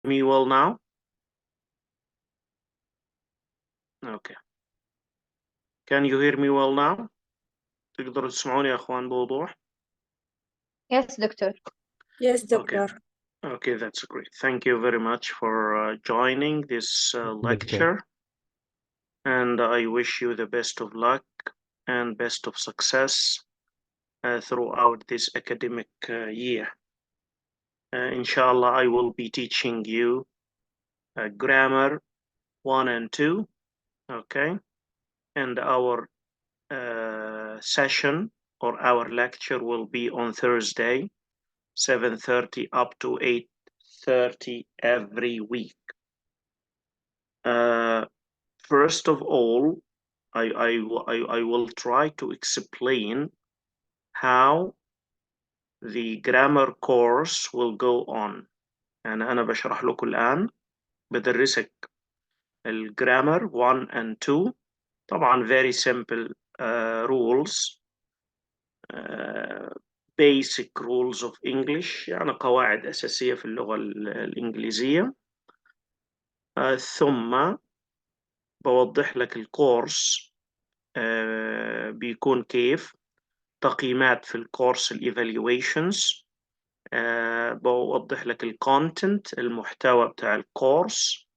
Me well now? Okay. Can you hear me well now? تقدروا تسمعوني يا أخوان بوضوح؟ Yes, doctor. Yes, Okay. doctor. Okay, that's great. Thank you very much for joining this lecture. And I wish you the best of luck and best of success throughout this academic year. Inshallah, I will be teaching you grammar 1 and 2, okay? And our session or our lecture will be on Thursday, 7:30 up to 8:30 every week. First of all, I will try to explain how the grammar course will go on. أنا بشرح لكم الآن بدرسك الجرامر 1 and 2. طبعا very simple rules, basic rules of English، يعني قواعد أساسية في اللغة الإنجليزية. ثم بوضح لك الكورس بيكون كيف، تقييمات في الكورس evaluations. بوضح لك الكونتنت، المحتوى بتاع الكورس.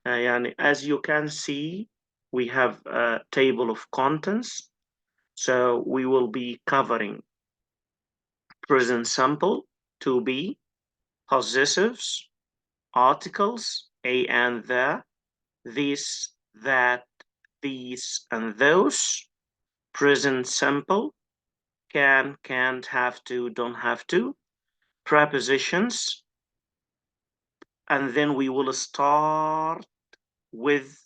يعني as you can see we have a table of contents, so we will be covering present simple, to be, possessives, articles, a and the, this, that, these, and those, present simple, can, can't, have to, don't have to, prepositions, and then we will start with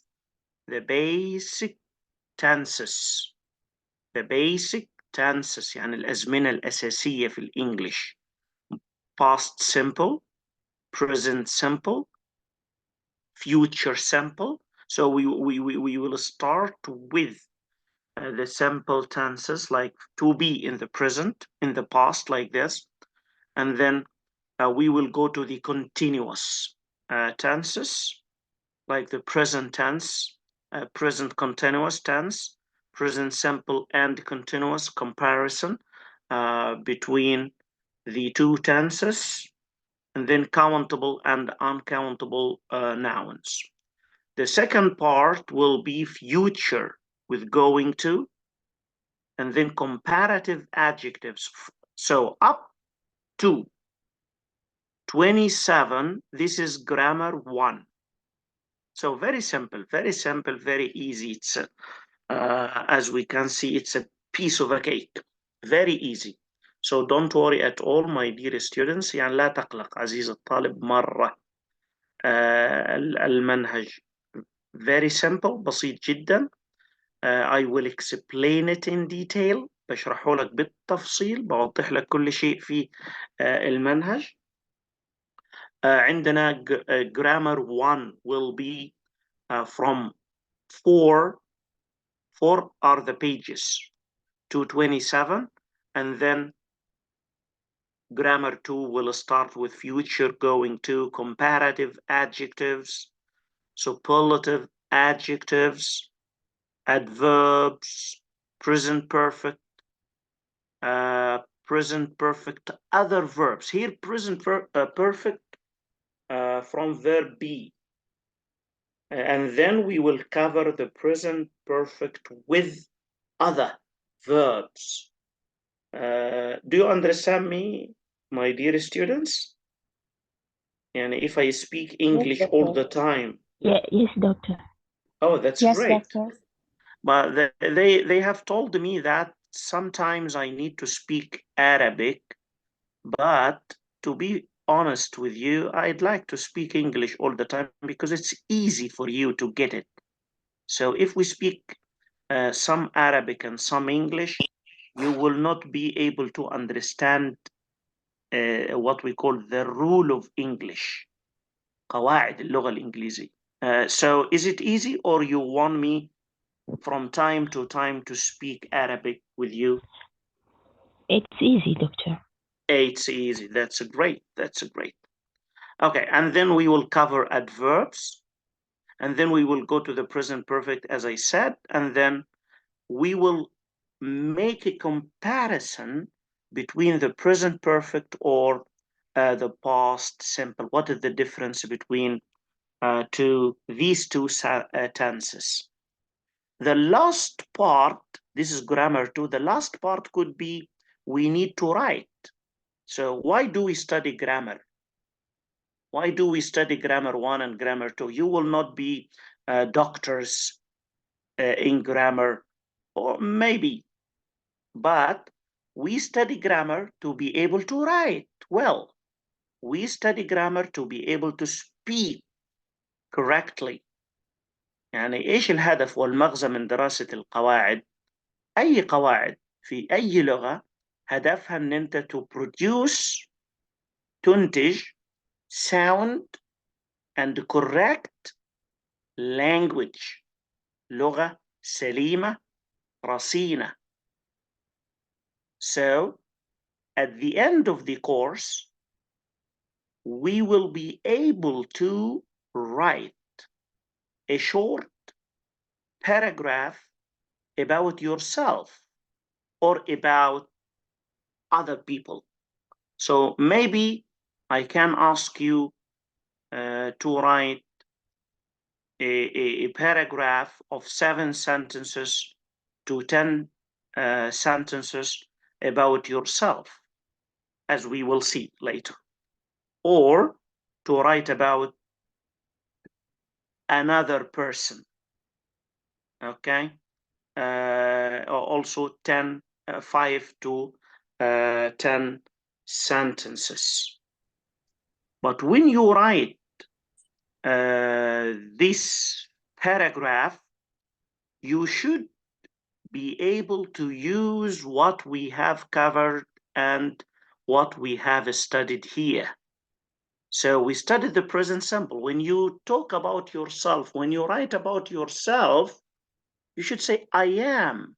the basic tenses. The basic tenses يعني الأزمنة الأساسية في الإنجليش. Past simple, present simple, future simple. So we will start with the simple tenses like to be in the present, in the past like this. And then we will go to the continuous tenses like the present tense, present continuous tense, present simple and continuous comparison between the two tenses, and then countable and uncountable nouns. The second part will be future with going to, and then comparative adjectives. So up to 27, this is grammar 1. So very simple, very easy. It's as we can see, it's a piece of a cake, very easy. So don't worry at all, my dear students. يعني لا تقلق عزيز الطالب مرة. المنهج very simple، بسيط جدا. I will explain it in detail. بشرحه لك بالتفصيل، بوضح لك كل شيء في المنهج. عندنا grammar 1 will be from 4 are the pages to 27, and then grammar 2 will start with future going to, comparative adjectives, superlative adjectives, adverbs, present perfect, other verbs. Here present perfect from verb be. And then we will cover the present perfect with other verbs. Do you understand me, my dear students? And if I speak English all the time. Yes, doctor. Oh, that's Yes, great. doctor. But they have told me that sometimes I need to speak Arabic, but to be honest with you, I'd like to speak English all the time because it's easy for you to get it. So if we speak some Arabic and some English, you will not be able to understand what we call the rule of English. قواعد اللغة الإنجليزية. So is it easy, or you want me from time to time to speak Arabic with you? It's easy, doctor. It's easy. That's great. That's great. Okay, and then we will cover adverbs, and then we will go to the present perfect, as I said, and then we will make a comparison between the present perfect or the past simple. What is the difference between these two tenses? The last part, this is grammar 2, the last part could be we need to write. So why do we study grammar? Why do we study grammar 1 and grammar 2? You will not be doctors in grammar, or maybe, but we study grammar to be able to write well. We study grammar to be able to speak correctly. يعني إيش الهدف والمغزى من دراسة القواعد؟ أي قواعد في أي لغة هدفها إن أنت to produce تنتج sound and correct language، لغة سليمة رصينة. So at the end of the course, we will be able to write a short paragraph about yourself or about other people. So maybe I can ask you to write a paragraph of 7 sentences to 10 sentences about yourself, as we will see later, or to write about another person. Okay, also 5 to 10 sentences. But when you write this paragraph, you should be able to use what we have covered and what we have studied here. So we studied the present simple. When you talk about yourself, when you write about yourself, you should say, I am.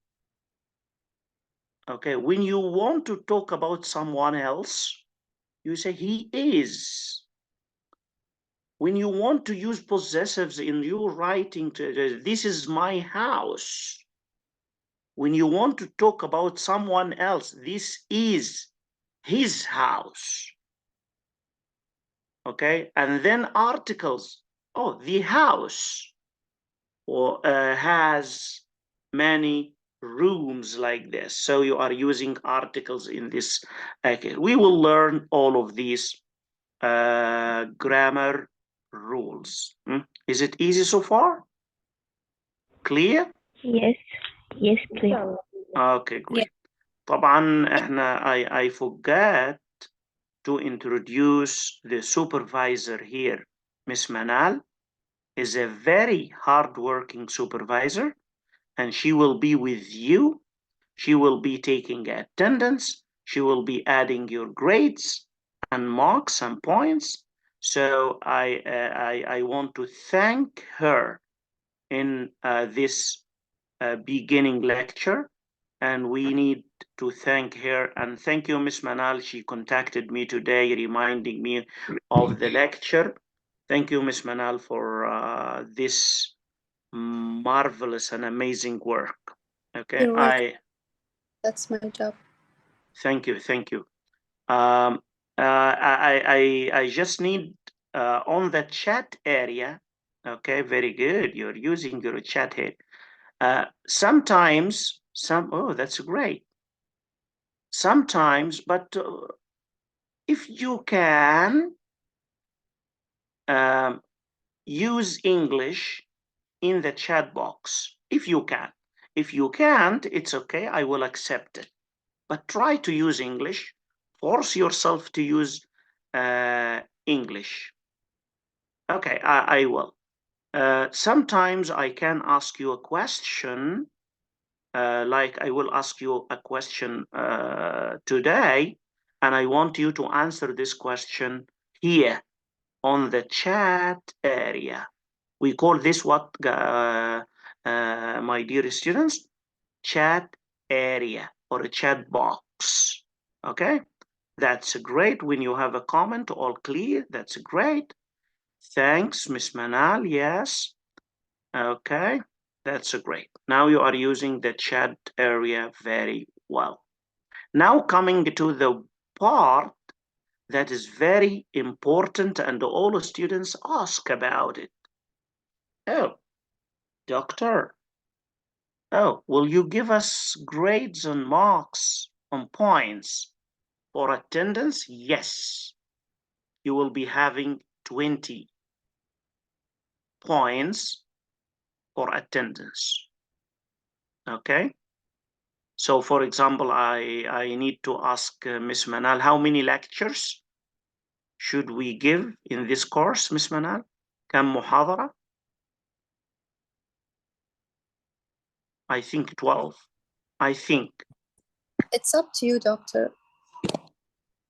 Okay, when you want to talk about someone else, you say, he is. When you want to use possessives in your writing, this is my house. When you want to talk about someone else, this is his house. Okay, and then articles. Oh, the house has many rooms like this. So you are using articles in this. Okay, we will learn all of these grammar rules. Is it easy so far? Clear? Yes, yes, clear. Okay, great. طبعا احنا I forgot to introduce the supervisor here. Miss Manal is a very hardworking supervisor, and she will be with you. She will be taking attendance. She will be adding your grades and marks and points. So I want to thank her in this beginning lecture, and we need to thank her. And thank you, Miss Manal. She contacted me today, reminding me of the lecture. Thank you, Miss Manal, for this marvelous and amazing work. Okay, You're welcome. That's my job. Thank you, thank you. I just need on the chat area. Okay, very good. You're using your chat here. Sometimes, oh, that's great. Sometimes, but if you can use English in the chat box, if you can. If you can't, it's okay, I will accept it. But try to use English. Force yourself to use English. Okay, I will. Sometimes I can ask you a question, like I will ask you a question today, and I want you to answer this question here on the chat area. We call this what, my dear students? Chat area or a chat box. Okay? That's great. When you have a comment, all clear. That's great. Thanks, Miss Manal. Yes. Okay. That's great. Now you are using the chat area very well. Now coming to the part that is very important and all students ask about it. Oh, doctor. Oh, will you give us grades and marks on points for attendance? Yes. You will be having 20 points for attendance. Okay. So for example, I need to ask Miss Manal, how many lectures should we give in this course, Miss Manal? كم محاضرة? I think 12. I think. It's up to you, doctor.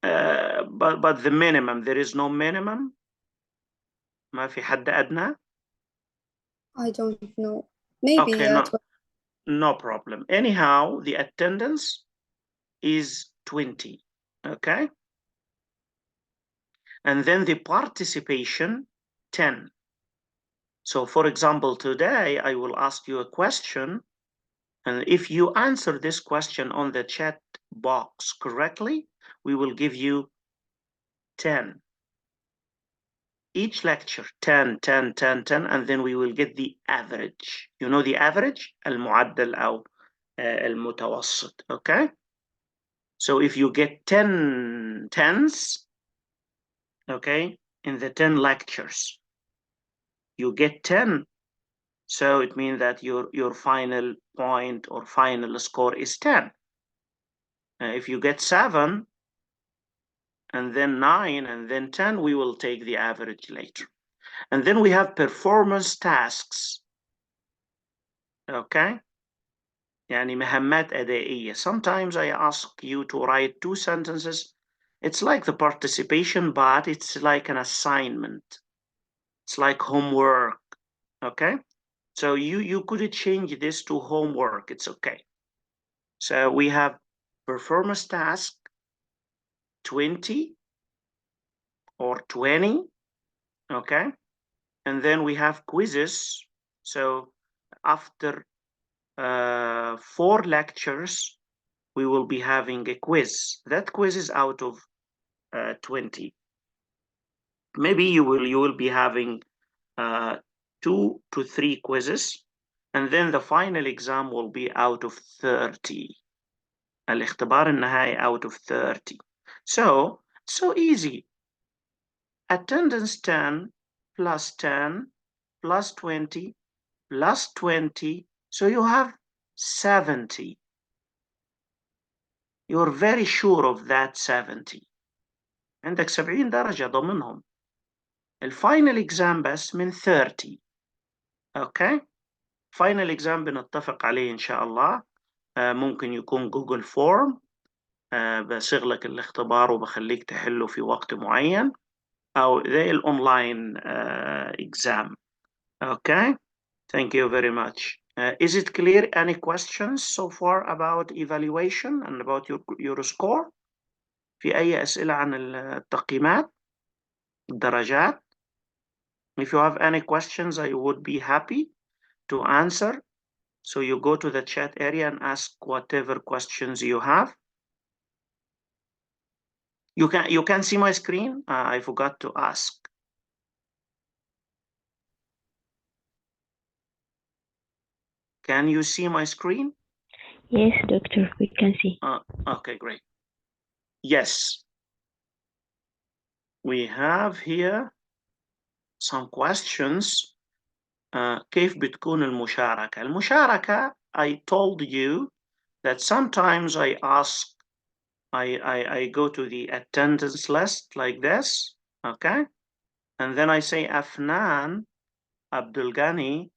But the minimum, there is no minimum. ما في حد أدنى. I don't know. Maybe Okay, no problem. Anyhow, the attendance is 20. Okay. And then the participation 10. So for example, today I will ask you a question, and if you answer this question on the chat box correctly, we will give you 10. Each lecture 10, 10, 10, 10, and then we will get the average. You know the average? المعدل أو المتوسط. Okay? So if you get 10 tens, okay, in the 10 lectures, you get 10. So it means that your final point or final score is 10. If you get 7, and then 9, and then 10, we will take the average later. And then we have performance tasks. Okay? يعني مهمات أدائية. Sometimes I ask you to write 2 sentences. It's like the participation, but it's like an assignment. It's like homework. Okay? So you could change this to homework. It's okay. So we have performance task 20 or 20. Okay? And then we have quizzes. So after 4 lectures, we will be having a quiz. That quiz is out of 20. Maybe you will be having 2 to 3 quizzes, and then the final exam will be out of 30. الاختبار النهائي out of 30. So easy. Attendance 10 plus 10 plus 20 plus 20. So you have 70. You're very sure of that 70. عندك 70 درجة ضمنهم. الفاينل exam بس من 30. Okay. Final exam بنتفق عليه إن شاء الله. ممكن يكون جوجل فورم. بصيغ لك الاختبار وبخليك تحله في وقت معين، أو زي الأونلاين exam. Okay. Thank you very much. Is it clear? Any questions so far about evaluation and about your score? في أي أسئلة عن التقييمات الدرجات؟ If you have any questions, I would be happy to answer. So you go to the chat area and ask whatever questions you have. You can see my screen. I forgot to ask. Can you see my screen? Yes, doctor, we can see. Okay, great. Yes. We have here some questions. كيف بتكون المشاركة؟ المشاركة, I told you that sometimes I go to the attendance list like this, okay? And then I say, Afnan Abdul Ghani,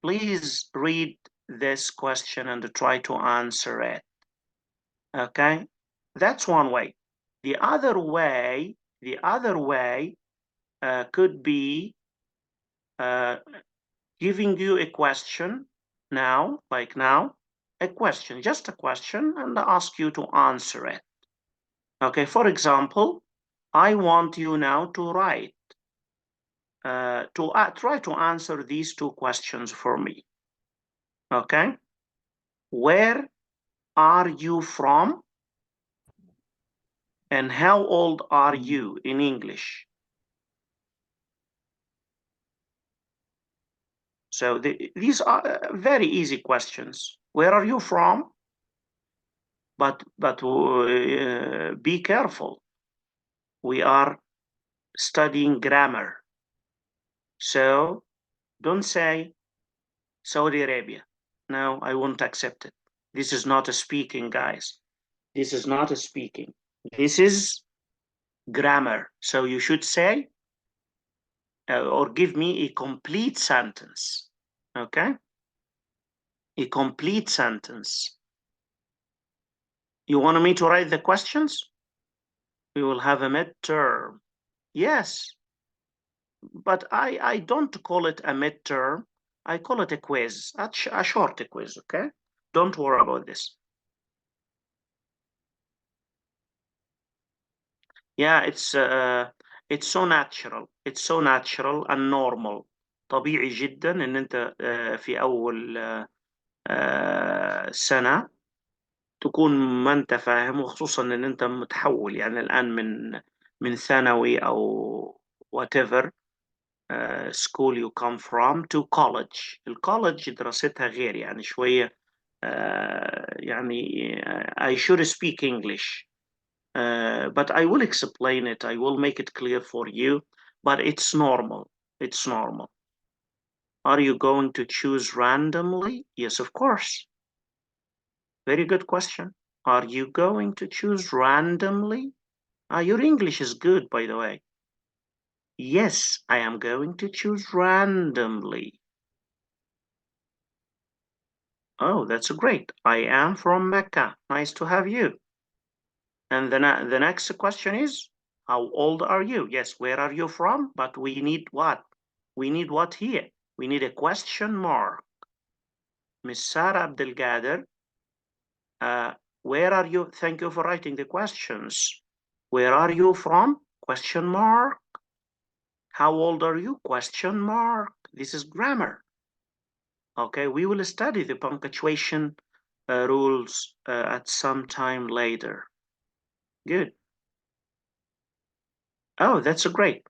please read this question and try to answer it, okay? That's one way. The other way could be giving you a question now, like now, a question, just a question, and ask you to answer it. Okay, for example, I want you now to write, try to answer these two questions for me. Okay, where are you from? And how old are you in English? So these are very easy questions. Where are you from? But be careful. We are studying grammar. So don't say Saudi Arabia. No, I won't accept it. This is not a speaking, guys. This is not a speaking. This is grammar. So you should say or give me a complete sentence. Okay? A complete sentence. You want me to write the questions? We will have a midterm. Yes, but I don't call it a midterm. I call it a quiz, a short quiz, okay? Don't worry about this. Yeah, it's so natural. It's so natural and normal. طبيعي جدا ان انت في اول سنة تكون ما انت فاهم، وخصوصا ان انت متحول يعني الان من ثانوي او whatever school you come from to college. الكولج دراستها غير يعني شوية يعني I should speak English but I will explain it. I will make it clear for you, but it's normal. It's normal. Are you going to choose randomly? Yes, of course. Very good question. Are you going to choose randomly? Your English is good, by the way. Yes, I am going to choose randomly. Oh, that's great. I am from Mecca. Nice to have you. And the next question is, how old are you? Yes, where are you from? But we need what? We need what here? We need a question mark. Miss Sarah Abdelgader, where are you? Thank you for writing the questions. Where are you from? Question mark. How old are you? Question mark. This is grammar. Okay, we will study the punctuation rules at some time later. Good. Oh, that's great.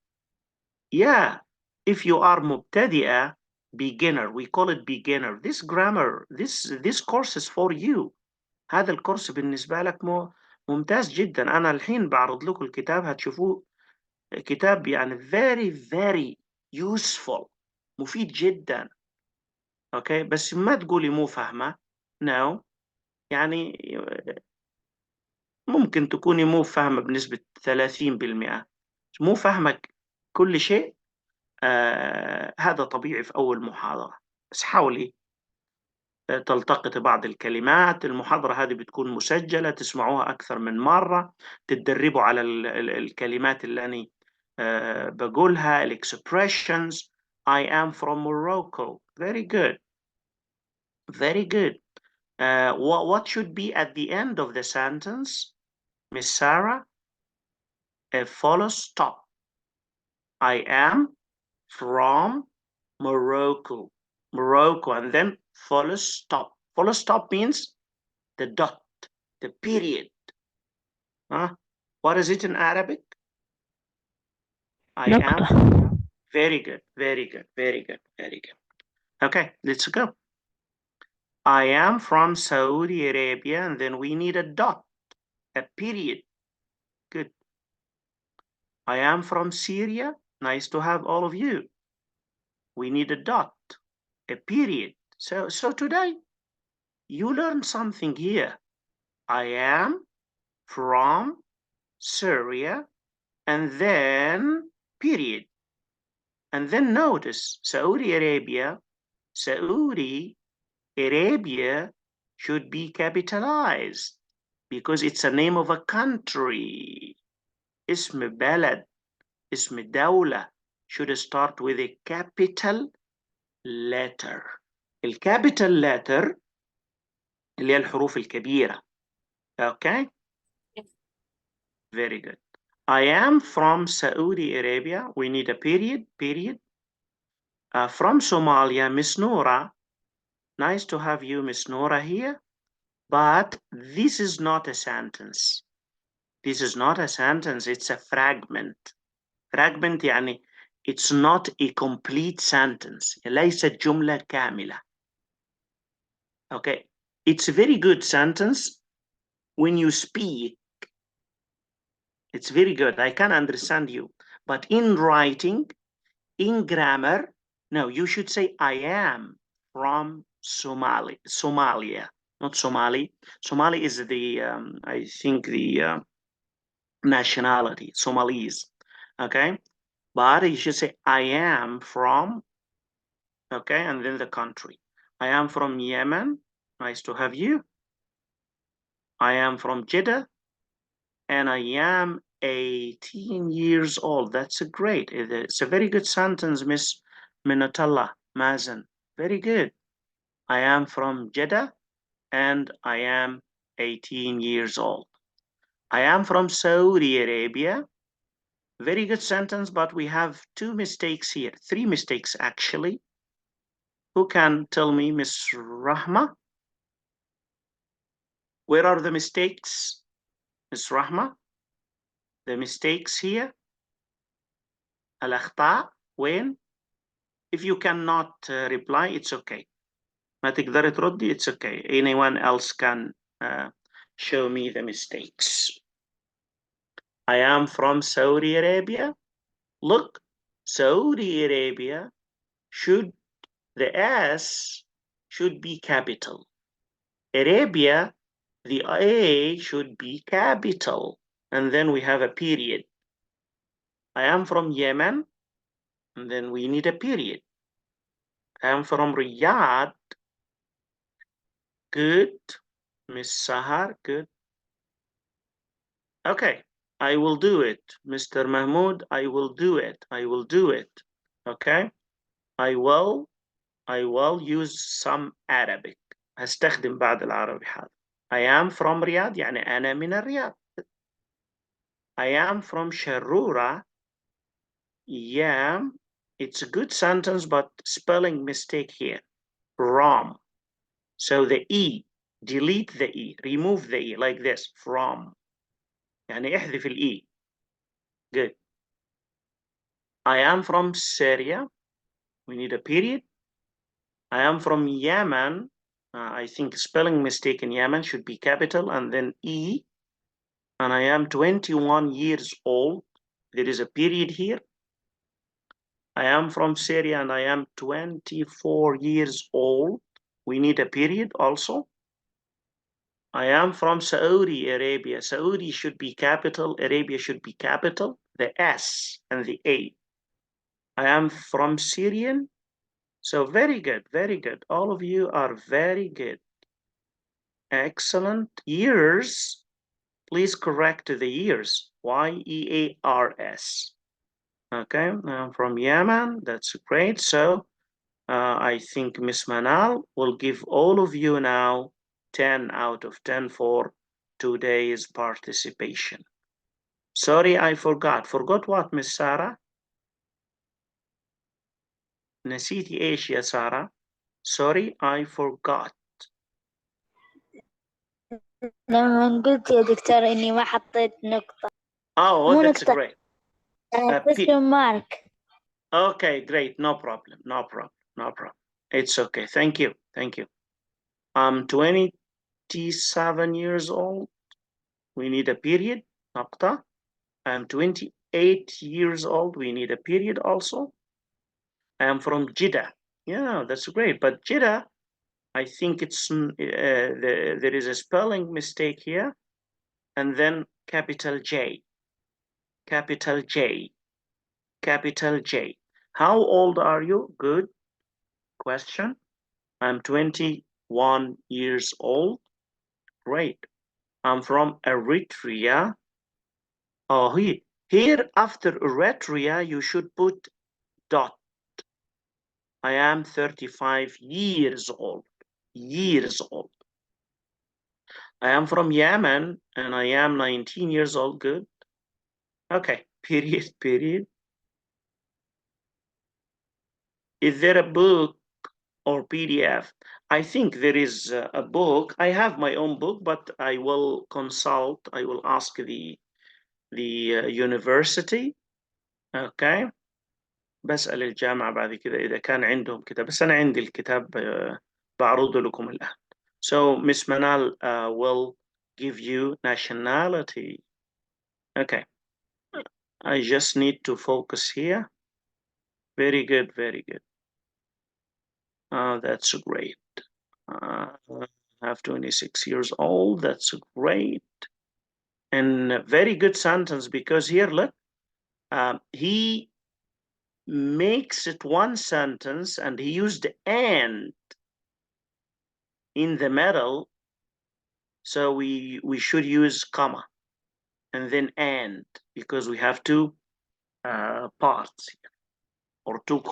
Yeah, if you are مبتدئة, beginner, we call it beginner. This grammar, this course is for you. هذا الكورس بالنسبة لك ممتاز جدا. أنا الحين بعرض لكم الكتاب، هتشوفوه كتاب يعني very very useful، مفيد جدا. اوكي بس ما تقولي مو فاهمة. no يعني ممكن تكوني مو فاهمة بنسبة 30%. مو فاهمة كل شيء. هذا طبيعي في أول محاضرة، بس حاولي تلتقط بعض الكلمات. المحاضرة هذه بتكون مسجلة، تسمعوها أكثر من مرة، تتدربوا على الكلمات اللي أنا بقولها، expressions. I am from Morocco. Very good. Very good. What should be at the end of the sentence, Miss Sarah? A full stop. I am from Morocco. Morocco, and then full stop. Full stop means the dot, the period. Huh? What is it in Arabic? I نقطة. am. Very good, very good, very good, very good. Okay, let's go. I am from Saudi Arabia, and then we need a dot, a period. Good. I am from Syria. Nice to have all of you. We need a dot, a period. So today you learned something here. I am from Syria, and then period. And then notice Saudi Arabia should be capitalized because it's a name of a country. اسم بلد، اسم دولة should start with a capital letter. الكابيتال letter اللي هي الحروف الكبيرة. Okay? Very good. I am from Saudi Arabia. We need a period. From Somalia, Miss Nora. Nice to have you, Miss Nora, here. But this is not a sentence. This is not a sentence. It's a fragment. Fragment يعني it's not a complete sentence. ليست جملة كاملة. Okay. It's a very good sentence when you speak. It's very good. I can understand you. But in writing, in grammar, no, you should say I am from Somalia, not Somali. Somali is the, I think the nationality, Somalis, okay? But you should say I am from, okay, and then the country. I am from Yemen, nice to have you. I am from Jeddah, and I am 18 years old. That's a great, it's a very good sentence, Miss Minatullah Mazen. Very good. I am from Jeddah and I am 18 years old. I am from Saudi Arabia. Very good sentence, but we have two mistakes here. Three mistakes, actually. Who can tell me, Miss Rahma? Where are the mistakes, Miss Rahma? The mistakes here? Al-akhta, when? If you cannot reply, it's okay. ما تقدر تردي, it's okay. Anyone else can show me the mistakes. I am from Saudi Arabia. Look, Saudi Arabia the S should be capital. Arabia, the A should be capital. And then we have a period. I am from Yemen, and then we need a period. I am from Riyadh. Good. Miss Sahar, good. Okay, I will do it. Mr. Mahmoud, I will do it. I will do it. Okay? I will use some Arabic. هستخدم بعد العربي هذا. I am from Riyadh يعني أنا من الرياض. I am from Sharura. Yeah, it's a good sentence, but spelling mistake here. From. So the E, delete the E, remove the E like this. From. يعني احذف ال E. Good. I am from Syria. We need a period. I am from Yemen. I think spelling mistake in Yemen should be capital and then E. And I am 21 years old. There is a period here. I am from Syria and I am 24 years old. We need a period also. I am from Saudi Arabia. Saudi should be capital. Arabia should be capital. The S and the A. I am from Syrian. So very good, very good. All of you are very good. Excellent. Years. Please correct the years. Y-E-A-R-S. Okay, I'm from Yemen. That's great. So I think Miss Manal will give all of you now 10 out of 10 for today's participation. Sorry, I forgot. Forgot what, Miss Sarah? نسيتي إيش يا سارة? Sorry, I forgot. لما قلت يا دكتور إني ما حطيت نقطة. Oh, مو that's نقطة. great. question mark. Okay, great. No problem. No problem. No problem. It's okay. Thank you. Thank you. I'm 27 years old. We need a period. نقطة. I'm 28 years old. We need a period also. I am from Jeddah. Yeah, that's great. But Jeddah, I think it's there is a spelling mistake here. And then capital J. Capital J. Capital J. How old are you? Good question. I'm 21 years old. Great. I'm from Eritrea. Oh, here after Eritrea, you should put dot. I am 35 years old. Years old. I am from Yemen and I am 19 years old. Good. Okay, period. Is there a book or PDF? I think there is a book. I have my own book, but I will consult. I will ask the university. Okay. بسأل الجامعة بعد كده إذا كان عندهم كتاب، بس أنا عندي الكتاب بعرضه لكم الآن. So Miss Manal will give you nationality. Okay. I just need to focus here. Very good, very good. That's great. I have 26 years old. That's great. And a very good sentence, because here, look, he makes it one sentence and he used and in the middle. So we should use comma and then and, because we have two parts here, or two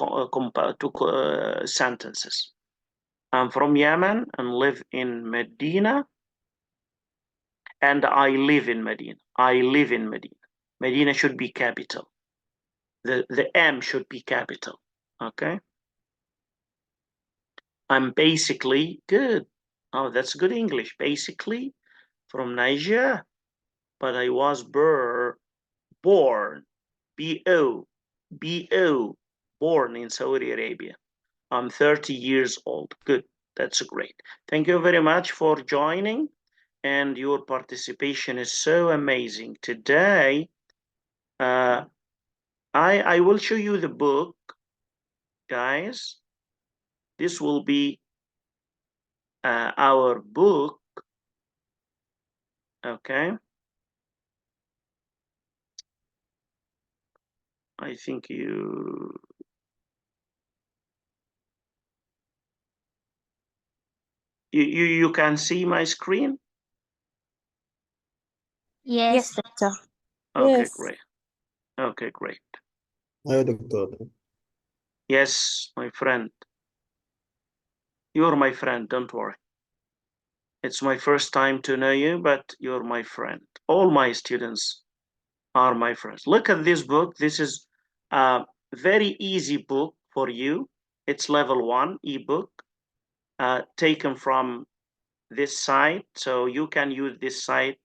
sentences. I'm from Yemen and live in Medina, and I live in Medina. I live in Medina. Medina should be capital. The M should be capital. Okay. I'm basically good. Oh, that's good English. Basically from Niger, but I was born, B-O, born in Saudi Arabia. I'm 30 years old. Good. That's great. Thank you very much for joining, and your participation is so amazing. Today, I will show you the book, guys. This will be our book. Okay. I think you can see my screen. Yes, doctor. Okay, Yes. great. Okay, great. أيوة دكتور. Yes, my friend. You're my friend, don't worry. It's my first time to know you, but you're my friend. All my students are my friends. Look at this book. This is a very easy book for you. It's level 1 ebook, taken from this site. So you can use this site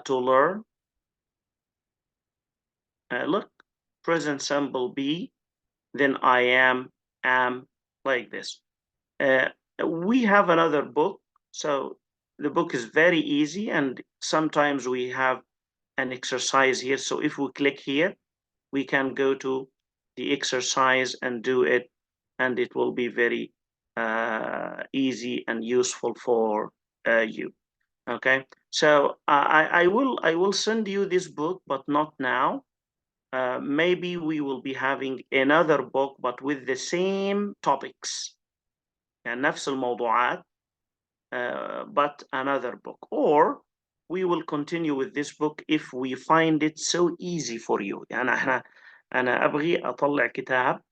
to learn. Look, present simple be, then I am, like this. We have another book. So the book is very easy, and sometimes we have an exercise here. So if we click here, we can go to the exercise and do it, and it will be very easy and useful for you. Okay, so I will send you this book, but not now. Maybe we will be having another book, but with the same topics, يعني نفس الموضوعات, but another book. Or we will continue with this book if we find it so easy for you. يعني أنا أبغي أطلع كتاب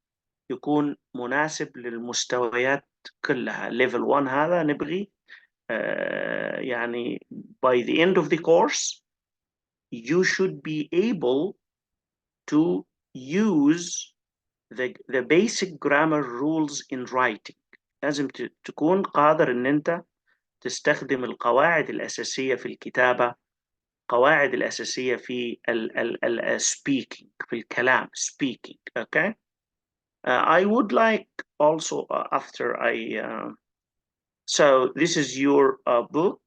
يكون مناسب للمستويات كلها. level 1 هذا نبغي يعني by the end of the course you should be able to use the basic grammar rules in writing. لازم تكون قادر ان انت تستخدم القواعد الأساسية في الكتابة، قواعد الأساسية في ال speaking، في الكلام speaking. Okay. I would like also after so this is your book.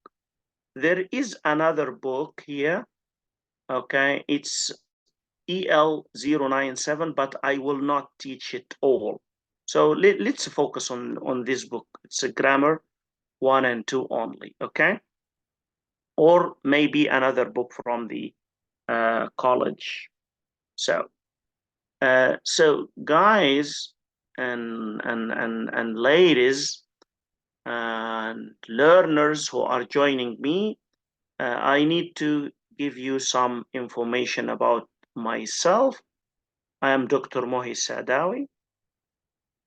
There is another book here. Okay, it's EL097, but I will not teach it all. So let's focus on this book. It's a grammar 1 and 2 only. Okay. Or maybe another book from the college. So guys and ladies and learners who are joining me, I need to give you some information about myself. I am Dr. Mohi Sadawi.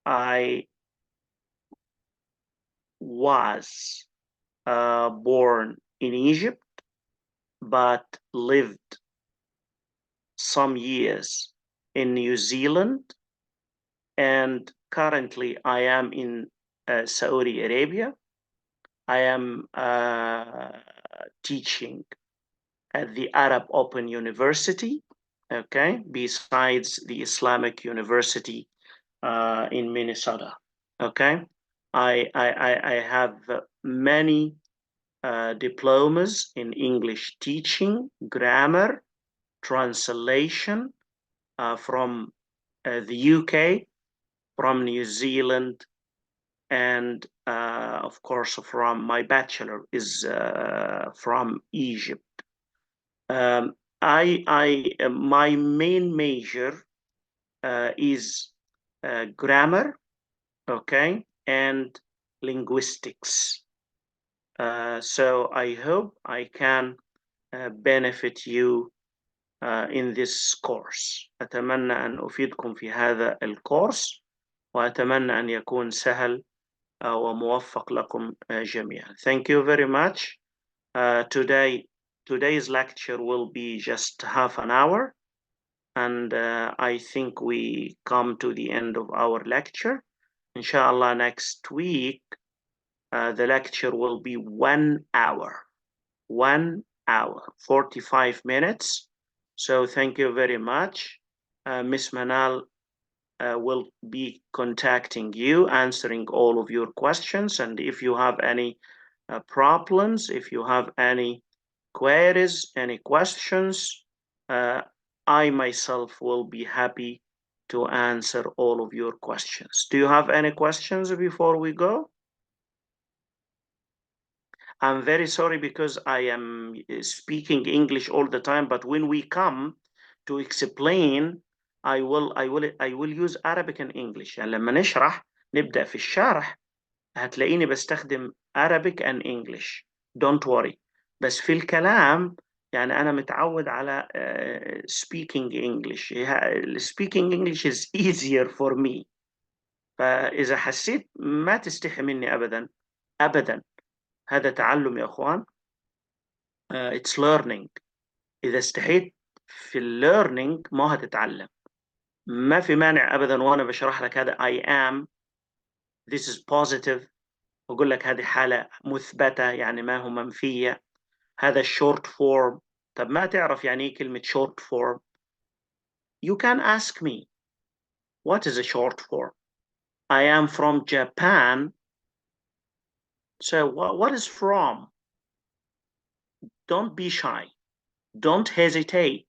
I was born in Egypt, but lived some years in New Zealand, and currently I am in Saudi Arabia. I am teaching at the Arab Open University, okay, besides the Islamic University in Minnesota, okay. I have many diplomas in English teaching, grammar, translation from the UK, from New Zealand, and of course from my bachelor is from Egypt. My main major is grammar, okay, and linguistics. So I hope I can benefit you in this course. أتمنى أن أفيدكم في هذا الكورس، وأتمنى أن يكون سهل وموفق لكم جميعا. Thank you very much. Today's lecture will be just half an hour, and I think we come to the end of our lecture. Inshallah, next week the lecture will be 1 hour, 45 minutes. So thank you very much. Miss Manal will be contacting you, answering all of your questions. And if you have any problems, if you have any queries, any questions, I myself will be happy to answer all of your questions. Do you have any questions before we go? I'm very sorry because I am speaking English all the time, but when we come to explain, I will use Arabic and English. يعني لما نبدأ في الشرح هتلاقيني بستخدم Arabic and English. Don't worry. بس في الكلام يعني أنا متعود على speaking English. Speaking English is easier for me. فإذا حسيت ما تستحي مني أبدا أبدا. هذا تعلم يا أخوان. It's learning. إذا استحيت في learning ما هتتعلم. ما في مانع أبدا وأنا بشرح لك هذا I am, this is positive، وأقول لك هذه حالة مثبتة يعني ما هو منفية، هذا short form. طب ما تعرف يعني إيه كلمة short form؟ You can ask me what is a short form. I am from Japan. So what is from? Don't be shy. Don't hesitate.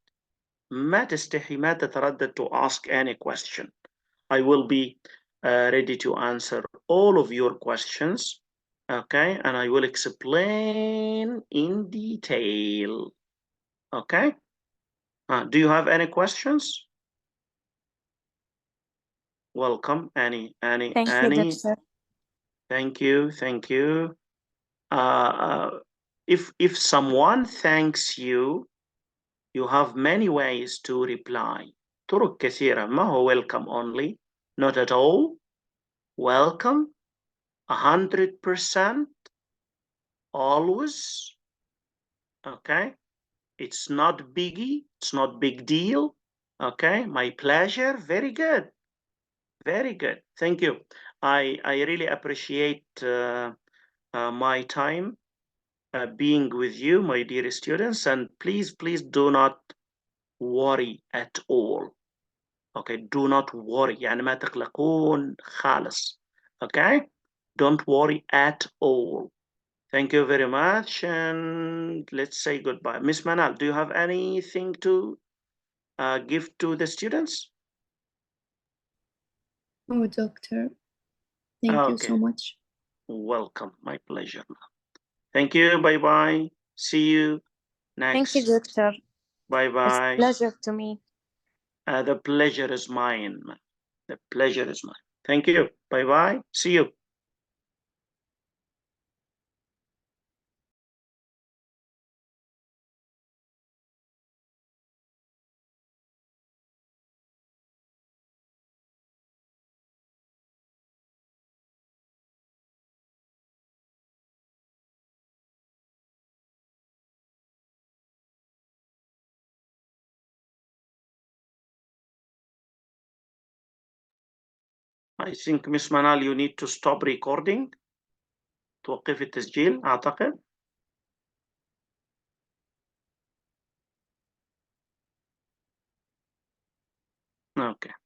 ما تستحي ما تتردد to ask any question. I will be ready to answer all of your questions, okay? And I will explain in detail, okay? Do you have any questions? Welcome, Annie. Thank you, Doctor. Thank you. If someone thanks you, you have many ways to reply. طرق كثيرة. ما هو welcome only? Not at all. Welcome. 100%. Always. Okay. It's not biggie. It's not big deal. Okay. My pleasure. Very good. Very good. Thank you. I really appreciate my time being with you, my dear students, and please do not worry at all. Okay, do not worry. يعني ما تقلقون خالص. Okay, don't worry at all. Thank you very much, and let's say goodbye. Miss Manal, do you have anything to give to the students? Oh, doctor. Thank you so much. Welcome. My pleasure. Thank you. Bye-bye. See you next. Thank you, Doctor. Bye-bye. It's a pleasure to me. The pleasure is mine. The pleasure is mine. Thank you. Bye-bye. See you. I think Miss Manal you need to stop recording. توقف التسجيل أعتقد. Okay.